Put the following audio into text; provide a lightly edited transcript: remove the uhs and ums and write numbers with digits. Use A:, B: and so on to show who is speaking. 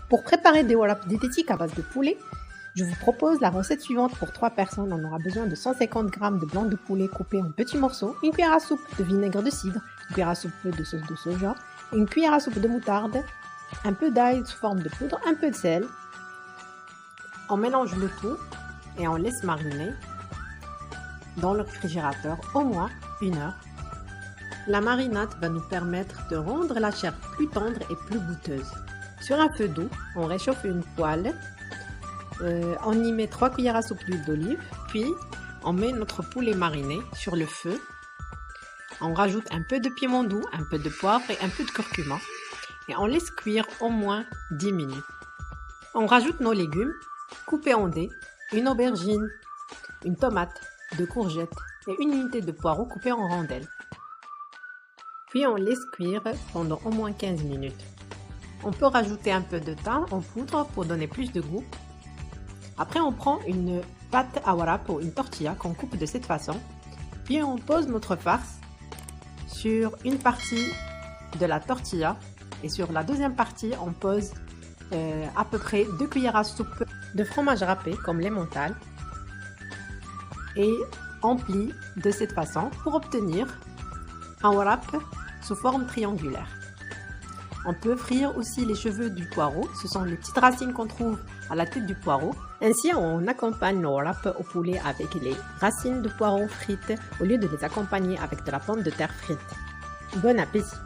A: Pour préparer des wraps diététiques à base de poulet, je vous propose la recette suivante. Pour 3 personnes, on aura besoin de 150 g de blanc de poulet coupé en petits morceaux, une cuillère à soupe de vinaigre de cidre, une cuillère à soupe de sauce de soja, une cuillère à soupe de moutarde, un peu d'ail sous forme de poudre, un peu de sel. On mélange le tout et on laisse mariner dans le réfrigérateur au moins 1 heure. La marinade va nous permettre de rendre la chair plus tendre et plus goûteuse. Sur un feu doux, on réchauffe une poêle. On y met 3 cuillères à soupe d'huile d'olive, puis on met notre poulet mariné sur le feu. On rajoute un peu de piment doux, un peu de poivre et un peu de curcuma et on laisse cuire au moins 10 minutes. On rajoute nos légumes coupés en dés, une aubergine, une tomate, 2 courgettes et une unité de poireau coupée en rondelles. Puis on laisse cuire pendant au moins 15 minutes. On peut rajouter un peu de thym en poudre pour donner plus de goût. Après, on prend une pâte à wrap ou une tortilla qu'on coupe de cette façon. Puis on pose notre farce sur une partie de la tortilla et sur la deuxième partie, on pose à peu près 2 cuillères à soupe de fromage râpé comme l'emmental et on plie de cette façon pour obtenir un wrap sous forme triangulaire. On peut frire aussi les cheveux du poireau, ce sont les petites racines qu'on trouve à la tête du poireau. Ainsi, on accompagne nos wraps au poulet avec les racines de poireau frites au lieu de les accompagner avec de la pomme de terre frite. Bon appétit!